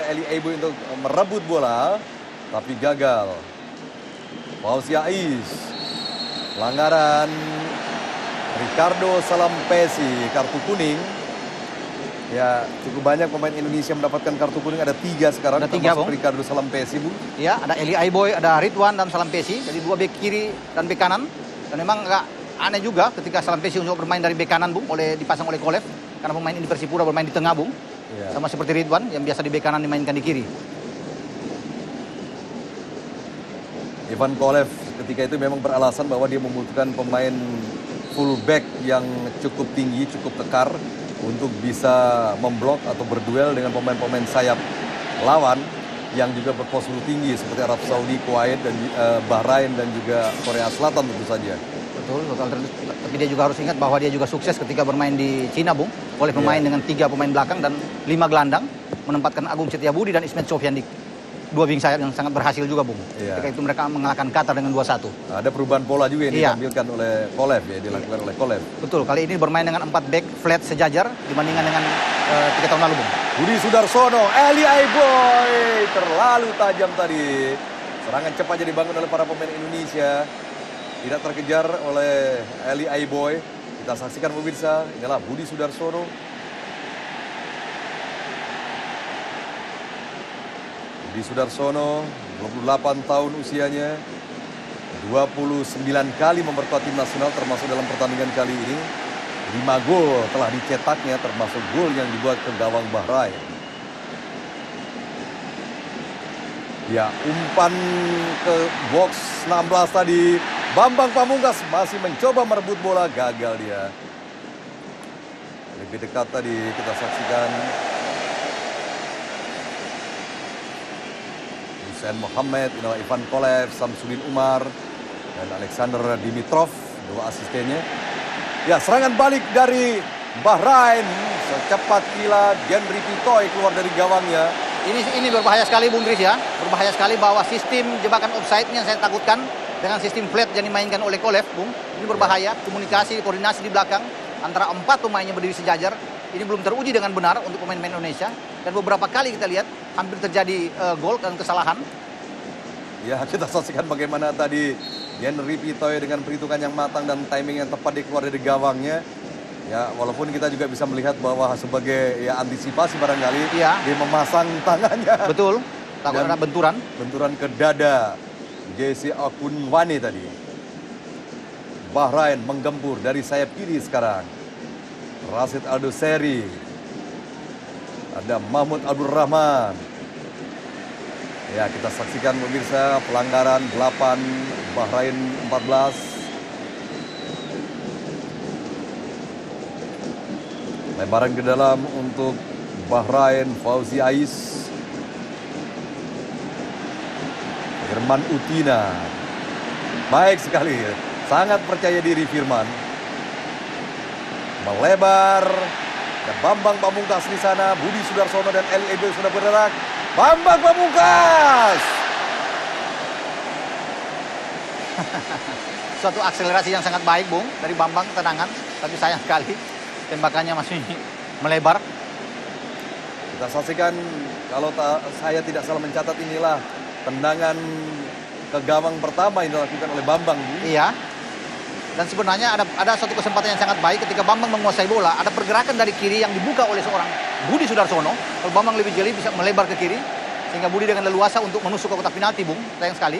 Eli Aiboy untuk merebut bola, tapi gagal. Fauzi Ais, pelanggaran Ricardo Salampesi, kartu kuning. Ya, cukup banyak pemain Indonesia mendapatkan kartu kuning, ada 3 sekarang. Ada 3, Bung. Ricardo Salampesi, Bung. Ya, ada Eli Aiboy, ada Ridwan dan Salampesi, dari 2 bek kiri dan bek kanan. Dan memang agak aneh juga ketika Salampesi untuk bermain dari bek kanan, Bung, dipasang oleh Kolev. Karena pemain ini Persipura bermain di tengah, Bung. Ya. Sama seperti Ridwan yang biasa di bek kanan dimainkan di kiri. Ivan Kolev ketika itu memang beralasan bahwa dia membutuhkan pemain fullback yang cukup tinggi, cukup kekar untuk bisa memblok atau berduel dengan pemain-pemain sayap lawan yang juga berposisi tinggi seperti Arab Saudi, Kuwait, dan Bahrain dan juga Korea Selatan tentu saja. Betul. Tapi dia juga harus ingat bahwa dia juga sukses ketika bermain di Cina, Bung. Oleh pemain dengan 3 pemain belakang dan 5 gelandang, menempatkan Agung Setiabudi dan Ismet Sofyan di 2 wing sayap yang sangat berhasil juga, Bung. Ketika itu mereka mengalahkan Qatar dengan 2-1. Ada perubahan pola juga yang ditampilkan oleh Kolev, ya, dilakukan oleh Kolev. Betul, kali ini bermain dengan 4 back flat sejajar dibandingkan dengan 3 tahun lalu, Bung. Budi Sudarsono, Eli Aiboy, terlalu tajam tadi. Serangan cepat jadi dibangun oleh para pemain Indonesia. Tidak terkejar oleh Eli Aiboy. Kita saksikan pemirsa, inilah Budi Sudarsono. Budi Sudarsono, 28 tahun usianya. 29 kali memperkuat tim nasional termasuk dalam pertandingan kali ini. 5 gol telah dicetaknya termasuk gol yang dibuat ke gawang Bahrain. Ya, umpan ke box 16 tadi. Bambang Pamungkas masih mencoba merebut bola, gagal dia. Lebih dekat tadi kita saksikan. Hussein Mohammed, inilah Ivan Kolev, Samsudin Umar, dan Alexander Dimitrov, 2 asistennya. Ya, serangan balik dari Bahrain. Secepat kilat, Genry Pitoy keluar dari gawangnya. Ini berbahaya sekali, Bung Gris, ya. Berbahaya sekali bahwa sistem jebakan offside-nya saya takutkan dengan sistem flat yang dimainkan oleh Kolev, Bung. Ini berbahaya, komunikasi, koordinasi di belakang antara 4 pemain yang berdiri sejajar. Ini belum teruji dengan benar untuk pemain-pemain Indonesia. Dan beberapa kali kita lihat hampir terjadi gol dan kesalahan. Ya, kita saksikan bagaimana tadi Genry Pitoy dengan perhitungan yang matang dan timing yang tepat dia keluar dari gawangnya. Ya, walaupun kita juga bisa melihat bahwa sebagai ya antisipasi barangkali dia memasang tangannya. Betul, takut ada benturan. Benturan ke dada JC Akunwani tadi. Bahrain menggempur dari sayap kiri sekarang. Rashid Aldoseri. Ada Mahmud Abdul Rahman. Ya, kita saksikan pemirsa pelanggaran 8, Bahrain 14. Lebaran ke dalam untuk Bahrain, Fauzi Ais. Firman Utina. Baik sekali, sangat percaya diri Firman. Melebar. Dan Bambang Pamungkas di sana, Budi Sudarsono dan Eli Aiboy sudah bergerak. Bambang Pamungkas. Suatu akselerasi yang sangat baik, Bung, dari Bambang, tenangan. Tapi sayang sekali tembakannya masih melebar. Kita saksikan, kalau saya tidak salah mencatat, inilah tendangan ke gawang pertama yang dilakukan oleh Bambang. Iya. Dan sebenarnya ada suatu kesempatan yang sangat baik ketika Bambang menguasai bola. Ada pergerakan dari kiri yang dibuka oleh seorang Budi Sudarsono. Kalau Bambang lebih jeli bisa melebar ke kiri. Sehingga Budi dengan leluasa untuk menusuk ke kotak penalti, Bung. Sayang sekali.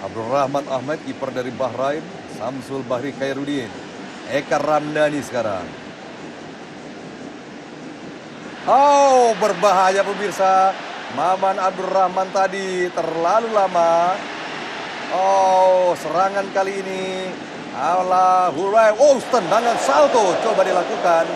Abdul Rahman Ahmed, kiper dari Bahrain. Samsul Bahri Khairuddin. Eka Ramdhani sekarang. Oh, berbahaya pemirsa. Maman Abdul Rahman tadi terlalu lama. Oh, serangan kali ini. Alahulai. Oh, tendangan salto coba dilakukan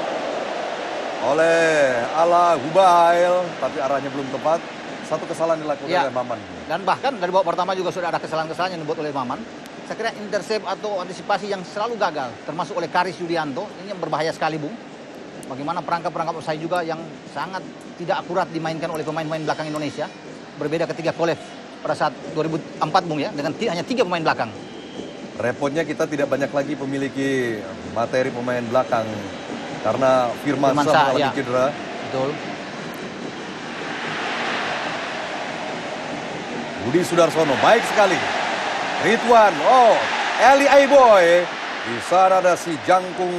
oleh Alahubail. Tapi arahnya belum tepat. Satu kesalahan dilakukan oleh Maman. Dan bahkan dari babak pertama juga sudah ada kesalahan-kesalahan yang dibuat oleh Maman. Saya kira intercept atau antisipasi yang selalu gagal. Termasuk oleh Karis Yudianto. Ini yang berbahaya sekali, Bung. Bagaimana perangkap-perangkap offside juga yang sangat tidak akurat dimainkan oleh pemain-pemain belakang Indonesia. Berbeda ketika Kolev pada saat 2004, Bung, ya, dengan hanya 3 pemain belakang. Repotnya kita tidak banyak lagi memiliki materi pemain belakang karena Firman Firman Shah Shah, mengalami ya. cedera. Betul. Budi Sudarsono baik sekali. Ridwan, Eli Aiboy. Di sana ada si jangkung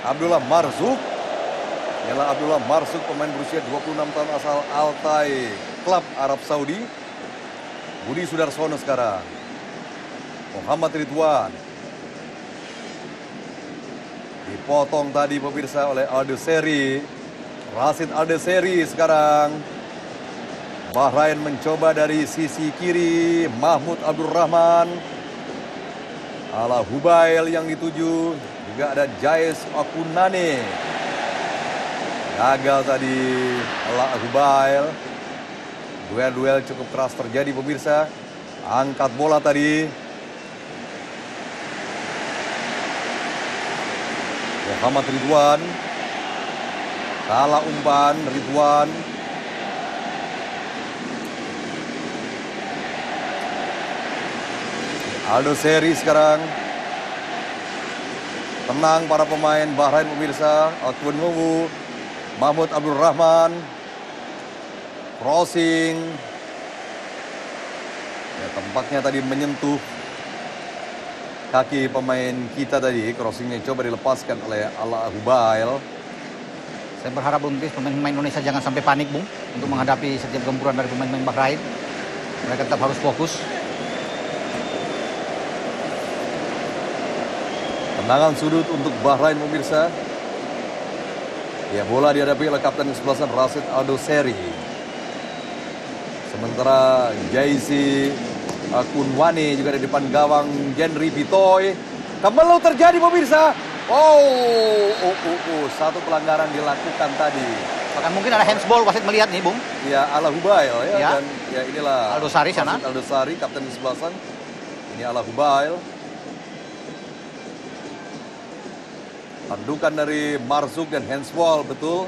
Abdullah Marzouk. Ialah Abdullah Marzouk, pemain berusia 26 tahun asal Altai Klub Arab Saudi. Budi Sudarsono sekarang. Muhammad Ridwan. Dipotong tadi pemirsa oleh Aldoseri. Rashid Aldoseri sekarang. Bahrain mencoba dari sisi kiri. Mahmud Abdurrahman. Ala Hubail yang dituju. Juga ada Jais Akunane. Gagal tadi Ala Hubail. Duel-duel cukup keras terjadi pemirsa. Angkat bola tadi. Muhammad Ridwan. Salah umpan Ridwan. Aldoseri sekarang. Tenang para pemain Bahrain pemirsa. Akun Nungu. Mahmud Abdurrahman. Crossing. Ya, tempatnya tadi menyentuh kaki pemain kita tadi. Crossingnya coba dilepaskan oleh Ala Hubail. Saya berharap Bung Kris, pemain-pemain Indonesia jangan sampai panik Bung untuk menghadapi setiap gempuran dari pemain-pemain Bahrain. Mereka tetap harus fokus. Tendangan sudut untuk Bahrain pemirsa. Ya, bola dihadapi oleh kapten kesebelasan Rashid Aldoseri. Sementara Jaisi Akunwane juga di depan gawang Genry Pitoy. Kembali terjadi pemirsa. Satu pelanggaran dilakukan tadi. Bahkan mungkin ada handsball, wasit melihat nih Bung. Ya, Ala Hubail ya. Ya. Dan ya inilah Aldosari sana. Rashid Aldosari, kapten kesebelasan. Ini Ala Hubail. Tandukan dari Marzouk dan handsball, betul.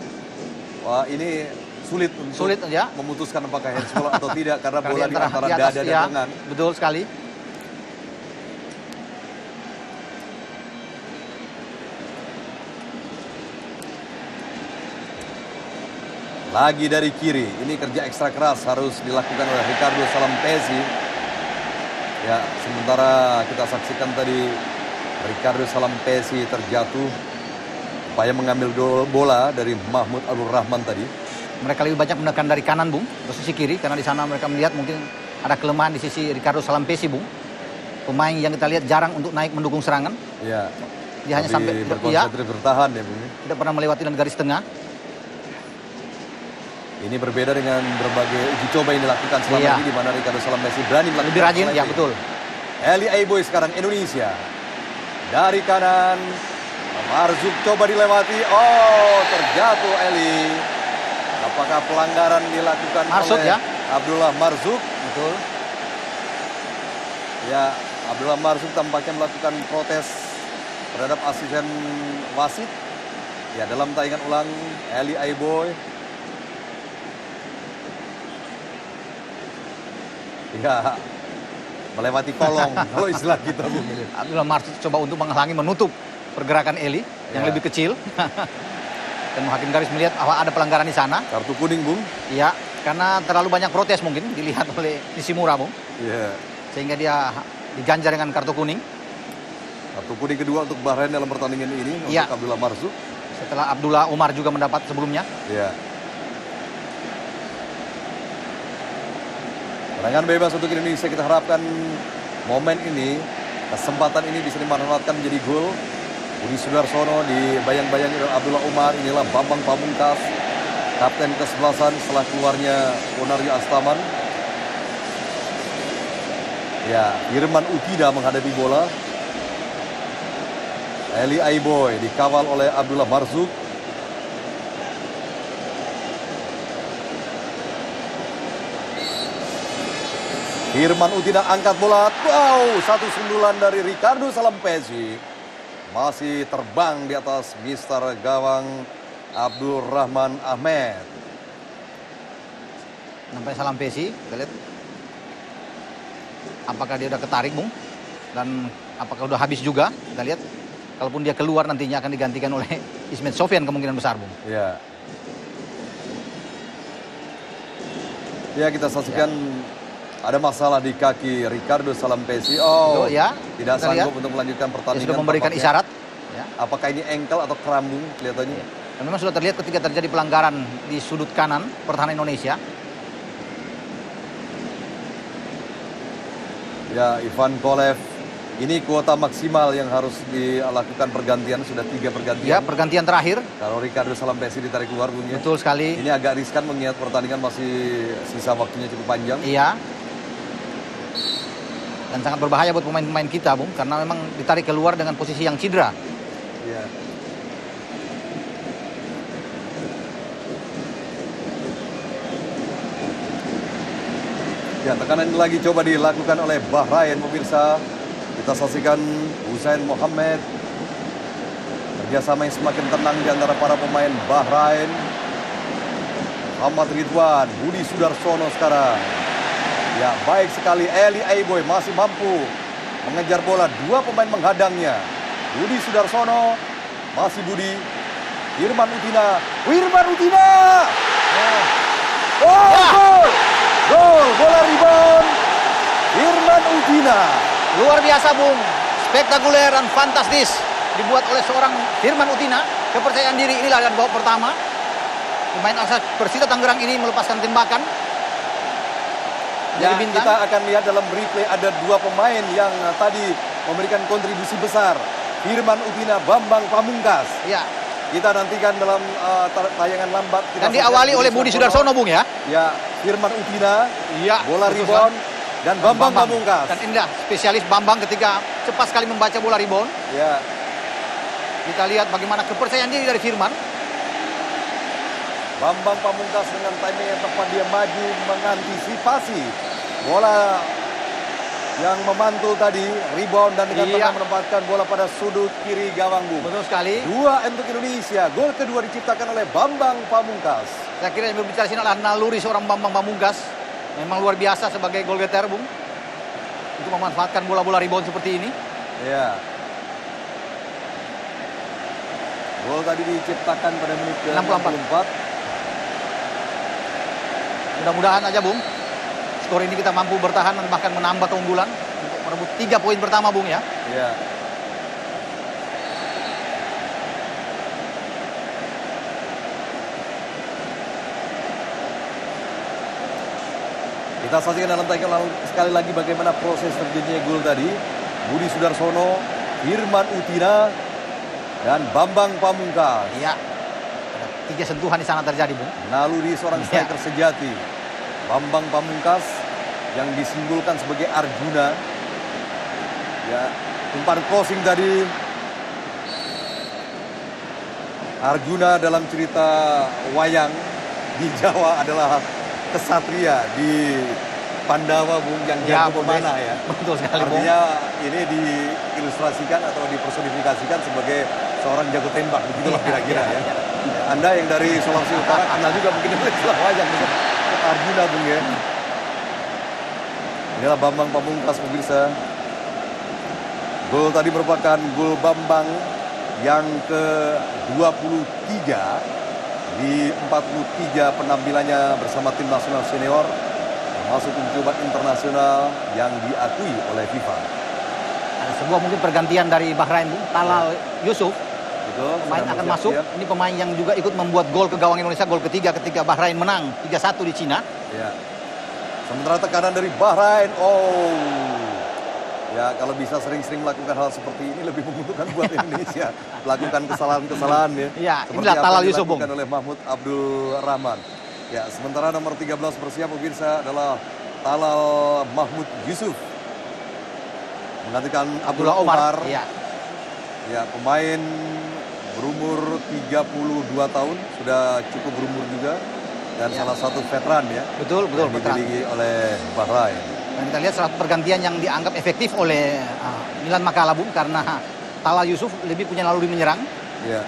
Wah, ini sulit untuk ya. memutuskan apakah handsball atau tidak karena bola di antara di atas, dada dan ya, tangan. betul sekali. Lagi dari kiri, ini kerja ekstra keras harus dilakukan oleh Ricardo Salampesi. Ya, sementara kita saksikan tadi Ricardo Salampesi terjatuh. Upaya mengambil bola dari Mahmud Abdurrahman tadi. Mereka lebih banyak menekan dari kanan Bung, posisi kiri, karena di sana mereka melihat mungkin ada kelemahan di sisi Ricardo Salampesi Bung. Pemain yang kita lihat jarang untuk naik mendukung serangan. Ya. Dia hanya sampai berkonsentrasi bertahan ya Bung. Tidak pernah melewati garis tengah. Ini berbeda dengan berbagai uji coba yang dilakukan selama ini di mana Ricardo Salampesi berani melakukan lebih rajin, ya betul. Eli Aiboy sekarang Indonesia. Dari kanan Marzouk coba dilewati. Terjatuh Eli. Apakah pelanggaran dilakukan Marzouk, oleh ya? Abdullah Marzouk? Betul. Ya, Abdullah Marzouk tampaknya melakukan protes terhadap asisten wasit. Ya, dalam tayangan ulang Eli Aiboy. Ya, melewati kolong kalau istilah kita Bung. Abdullah Marzouk coba untuk menghalangi, menutup pergerakan Eli yang lebih kecil. Dan hakim garis melihat ada pelanggaran di sana. Kartu kuning Bung. Iya, karena terlalu banyak protes mungkin dilihat oleh Nishimura Bung. Iya. Sehingga dia diganjar dengan kartu kuning. Kartu kuning kedua untuk Bahrain dalam pertandingan ini untuk Abdullah Marzouk. Setelah Abdullah Umar juga mendapat sebelumnya. Iya. Tendangan bebas untuk Indonesia, kita harapkan momen ini, kesempatan ini bisa dimanfaatkan menjadi gol. Budi Sudarsono dibayang-bayangi oleh Abdullah Umar. Inilah Bambang Pamungkas, kapten kesebelasan setelah keluarnya Ponario Astaman. Ya, Firman Utida menghadapi bola. Eli Aiboy dikawal oleh Abdullah Marzouk. Firman Utida angkat bola. Satu sundulan dari Ricardo Salampesi. Masih terbang di atas Mister gawang Abdurrahman Ahmed. Sampai Salampesi, kita lihat. Apakah dia udah ketarik Bung? Dan apakah udah habis juga? Kita lihat. Kalaupun dia keluar nantinya akan digantikan oleh Ismet Sofyan kemungkinan besar, Bung. Ya. Ya, kita saksikan ada masalah di kaki Ricardo Salampesi. Oh, ya, tidak kita sanggup lihat. untuk melanjutkan Dia pertandingan. sudah memberikan tampaknya. isyarat. Ya. Apakah ini ankle atau kerambung kelihatannya? Dan memang sudah terlihat ketika terjadi pelanggaran di sudut kanan pertahanan Indonesia. Ya, Ivan Kolev. Ini kuota maksimal yang harus dilakukan pergantian. Sudah 3 pergantian. Ya, pergantian terakhir. Kalau Ricardo Salampesi ditarik keluar, Bung, ya. Betul sekali. Ini agak riskan mengingat pertandingan masih sisa waktunya cukup panjang. Iya. Dan sangat berbahaya buat pemain-pemain kita, Bung, karena memang ditarik keluar dengan posisi yang cedera. Iya. Ya, tekanan ini lagi coba dilakukan oleh Bahrain, pemirsa. Kita saksikan Husain Mohammed. Kerjasama yang semakin tenang di antara para pemain Bahrain. Muhammad Ridwan, Budi Sudarsono sekarang. Ya, baik sekali. Eli Aiboy masih mampu mengejar bola. 2 pemain menghadangnya. Budi Sudarsono, masih Budi. Firman Utina. Oh, gol! Gol, bola rebound. Firman Utina. Luar biasa, Bung. Spektakuler dan fantastis dibuat oleh seorang Firman Utina. Kepercayaan diri inilah dan babak pertama. Pemain asal Persita Tangerang ini melepaskan tembakan. Ya, Jadi bintang. kita akan lihat dalam replay ada 2 pemain yang tadi memberikan kontribusi besar. Firman Utina, Bambang Pamungkas. Ya. Kita nantikan dalam tayangan lambat. Dan diawali oleh Budi Sudarsono, Bung, ya. Ya, Firman Utina, Ya. bola betul rebound, dan Bambang Pamungkas. Dan indah spesialis Bambang ketika cepat sekali membaca bola rebound. Ya, Kita lihat bagaimana kepercayaan diri dari Firman. Bambang Pamungkas dengan timing yang tepat, dia maju mengantisipasi bola yang memantul tadi, rebound, dan dengan tenang menempatkan bola pada sudut kiri gawang, Bung. Betul sekali. 2 untuk Indonesia. Gol kedua diciptakan oleh Bambang Pamungkas. Saya kira yang berbicara sini adalah naluri seorang Bambang Pamungkas. Memang luar biasa sebagai gol getter, Bung. Untuk memanfaatkan bola-bola rebound seperti ini. Ya. Gol tadi diciptakan pada menit ke 64. Mudah-mudahan aja, Bung, skor ini kita mampu bertahan dan bahkan menambah keunggulan untuk merebut 3 poin pertama, Bung, ya. Ya. Kita saksikan dalam tayangan sekali lagi bagaimana proses terjadinya gol tadi. Budi Sudarsono, Firman Utina, dan Bambang Pamungkas. Iya. Ada 3 sentuhan di sana terjadi, Bung. Naluri seorang striker sejati. Bambang Pamungkas yang disimpulkan sebagai Arjuna. Ya, umpan crossing tadi. Arjuna dalam cerita wayang di Jawa adalah kesatria, di Pandawa, Bung, yang jago memanah, ya. Betul sekali, Bung. Artinya ini diilustrasikan atau dipersonifikasikan sebagai seorang jago tembak, begitulah kira-kira, ya. Anda yang dari Sulawesi Utara kenal juga mungkin dengan istilah wayang, Arjuna, Bung, ya. Inilah Bambang Pamungkas, pemirsa. Gol tadi merupakan gol Bambang yang ke-23 di 43 penampilannya bersama tim nasional senior, termasuk uji coba internasional yang diakui oleh FIFA. Ada sebuah mungkin pergantian dari Bahrain, Bung. Talal Yusuf. Betul, Pemain akan masuk. Ini pemain yang juga ikut membuat gol ke gawang Indonesia, gol ketiga ketika Bahrain menang 3-1 di Cina. Ya. Sementara tekanan dari Bahrain, ya, kalau bisa sering-sering melakukan hal seperti ini lebih menguntungkan buat Indonesia. Melakukan kesalahan-kesalahan, ya. Ya, seperti inilah apa Talal yang Yusuf, Bung. dilakukan oleh Mahmud Abdul Rahman. Ya, sementara nomor 13 bersiap, pemirsa, adalah Talal Mahmud Yusuf. Menggantikan Abdullah Omar. Ya. Ya, pemain berumur 32 tahun, sudah cukup berumur juga. Dan salah satu veteran, ya. Betul, yang veteran. dimiliki oleh Bahrain. Dan kita lihat salah pergantian yang dianggap efektif oleh Milan Makala, Bung, karena Talal Yusuf lebih punya naluri menyerang. Ya.